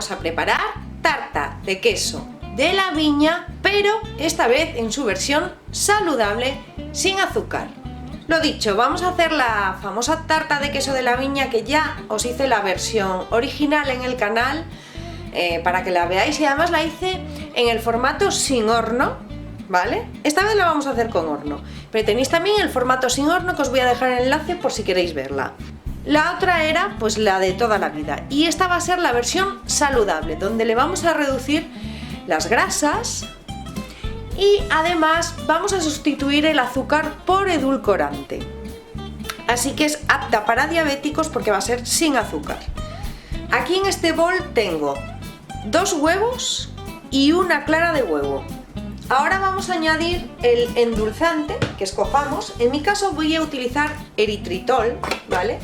vamos a preparar tarta de queso de la viña, pero esta vez en su versión saludable, sin azúcar. Lo dicho, vamos a hacer la famosa tarta de queso de la viña, que ya os hice la versión original en el canal, para que la veáis, y además la hice en el formato sin horno, ¿vale? Esta vez la vamos a hacer con horno, pero tenéis también el formato sin horno, que os voy a dejar el enlace por si queréis verla. La otra era pues la de toda la vida, y esta va a ser la versión saludable, donde le vamos a reducir las grasas y además vamos a sustituir el azúcar por edulcorante. Así que es apta para diabéticos porque va a ser sin azúcar. Aquí en este bol tengo 2 huevos y una clara de huevo. Ahora vamos a añadir el endulzante que escojamos. En mi caso voy a utilizar eritritol, ¿vale?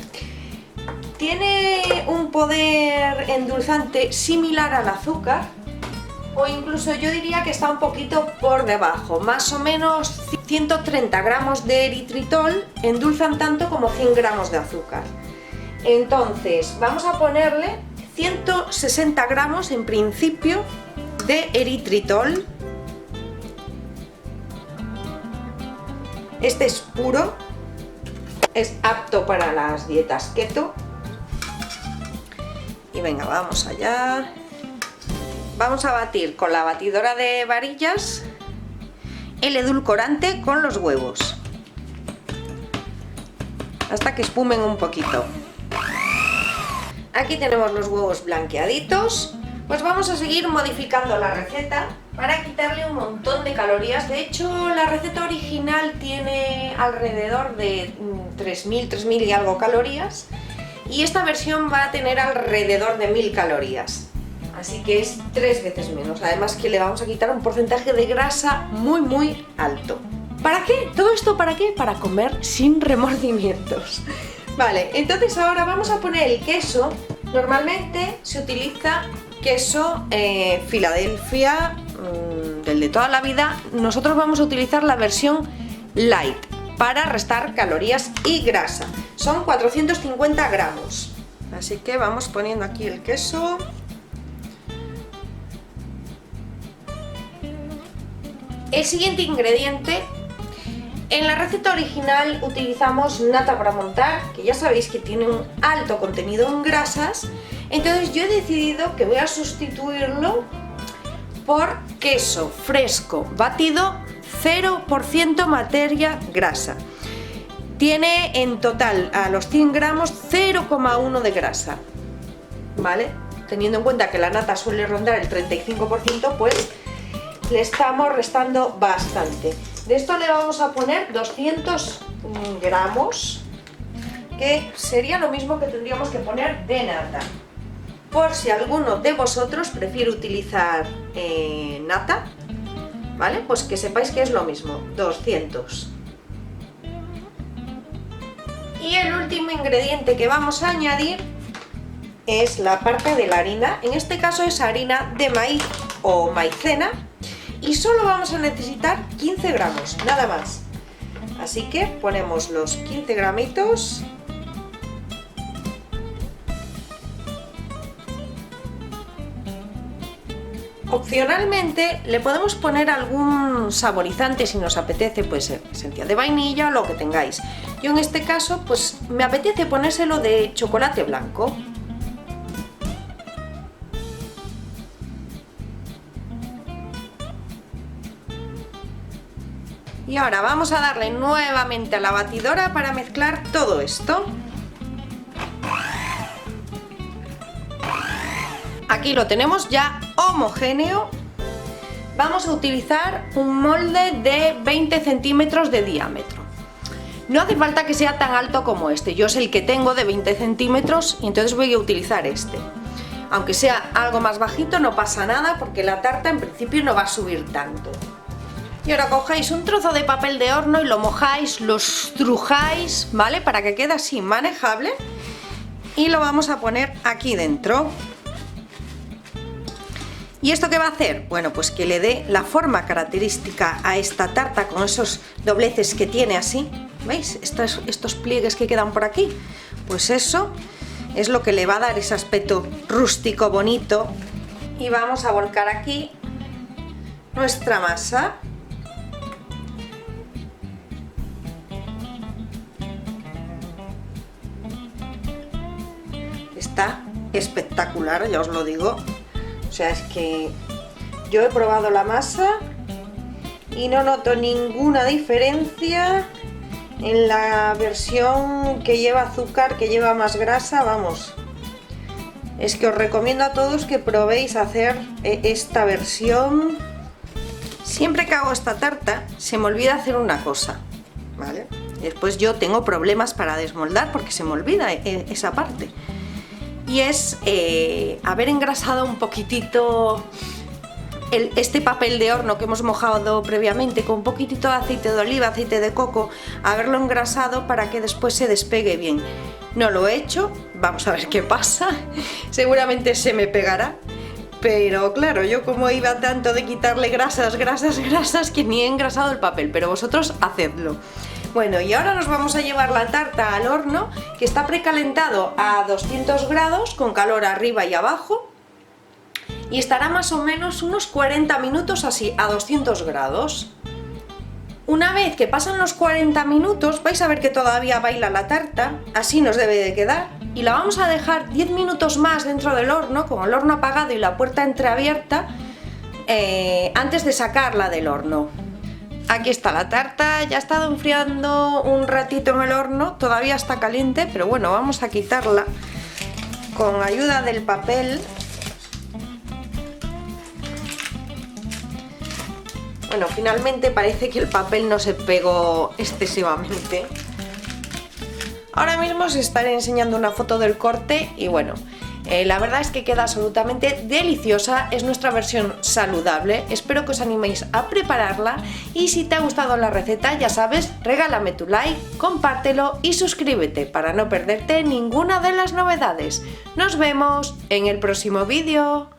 Tiene un poder endulzante similar al azúcar, o incluso yo diría que está un poquito por debajo. Más o menos 130 gramos de eritritol endulzan tanto como 100 gramos de azúcar. Entonces vamos a ponerle 160 gramos en principio de eritritol. Este es puro, es apto para las dietas keto. Y venga, vamos allá. Vamos a batir con la batidora de varillas el edulcorante con los huevos hasta que espumen un poquito. Aquí tenemos los huevos blanqueaditos. Pues vamos a seguir modificando la receta para quitarle un montón de calorías. De hecho, la receta original tiene alrededor de 3000 y algo calorías, y esta versión va a tener alrededor de 1000 calorías. Así que es 3 veces menos. Además que le vamos a quitar un porcentaje de grasa muy alto. ¿Para qué? ¿Todo esto para qué? Para comer sin remordimientos. Vale, entonces ahora vamos a poner el queso. Normalmente se utiliza queso Filadelfia, del de toda la vida. Nosotros vamos a utilizar la versión light para restar calorías y grasa. Son 450 gramos. Así que vamos poniendo aquí el queso. El siguiente ingrediente, en la receta original utilizamos nata para montar, que ya sabéis que tiene un alto contenido en grasas. Entonces yo he decidido que voy a sustituirlo por queso fresco batido, 0% materia grasa. Tiene en total a los 100 gramos 0,1 de grasa, ¿vale? Teniendo en cuenta que la nata suele rondar el 35%, pues le estamos restando bastante. De esto le vamos a poner 200 gramos, que sería lo mismo que tendríamos que poner de nata. Por si alguno de vosotros prefiere utilizar nata, ¿vale? Pues que sepáis que es lo mismo, 200. Y el último ingrediente que vamos a añadir es la parte de la harina. En este caso es harina de maíz o maicena, y solo vamos a necesitar 15 gramos, nada más. Así que ponemos los 15 gramitos. Opcionalmente le podemos poner algún saborizante si nos apetece, puede ser esencia de vainilla o lo que tengáis. Yo en este caso pues me apetece ponérselo de chocolate blanco. Y ahora vamos a darle nuevamente a la batidora para mezclar todo esto. Aquí lo tenemos ya homogéneo. Vamos a utilizar un molde de 20 centímetros de diámetro. No hace falta que sea tan alto como este. Yo es el que tengo de 20 centímetros y entonces voy a utilizar este. Aunque sea algo más bajito no pasa nada, porque la tarta en principio no va a subir tanto. Y ahora cogéis un trozo de papel de horno y lo mojáis, lo estrujáis, ¿vale? Para que quede así manejable. Y lo vamos a poner aquí dentro. ¿Y esto qué va a hacer? Bueno, pues que le dé la forma característica a esta tarta con esos dobleces que tiene así. ¿Veis? Estos pliegues que quedan por aquí. Pues eso es lo que le va a dar ese aspecto rústico, bonito y vamos a volcar aquí nuestra masa. Está espectacular, ya os lo digo. O sea, es que yo he probado la masa y no noto ninguna diferencia en la versión que lleva azúcar, que lleva más grasa, vamos. Es que os recomiendo a todos que probéis hacer esta versión. Siempre que hago esta tarta se me olvida hacer una cosa, ¿vale? Después yo tengo problemas para desmoldar porque se me olvida esa parte. Y es haber engrasado un poquitito este papel de horno que hemos mojado previamente con un poquitito de aceite de oliva, aceite de coco, haberlo engrasado para que después se despegue bien. No lo he hecho, vamos a ver qué pasa, seguramente se me pegará, pero claro, yo como iba tanto de quitarle grasas que ni he engrasado el papel, pero vosotros hacedlo. Bueno, y ahora nos vamos a llevar la tarta al horno, que está precalentado a 200 grados con calor arriba y abajo, y estará más o menos unos 40 minutos así, a 200 grados. Una vez que pasan los 40 minutos, vais a ver que todavía baila la tarta, así nos debe de quedar, y la vamos a dejar 10 minutos más dentro del horno, con el horno apagado y la puerta entreabierta, antes de sacarla del horno. Aquí está la tarta, ya ha estado enfriando un ratito en el horno, todavía está caliente, pero bueno, vamos a quitarla con ayuda del papel. Bueno, finalmente parece que el papel no se pegó excesivamente. Ahora mismo os estaré enseñando una foto del corte y bueno, la verdad es que queda absolutamente deliciosa, es nuestra versión saludable, espero que os animéis a prepararla y si te ha gustado la receta ya sabes, regálame tu like, compártelo y suscríbete para no perderte ninguna de las novedades. Nos vemos en el próximo vídeo.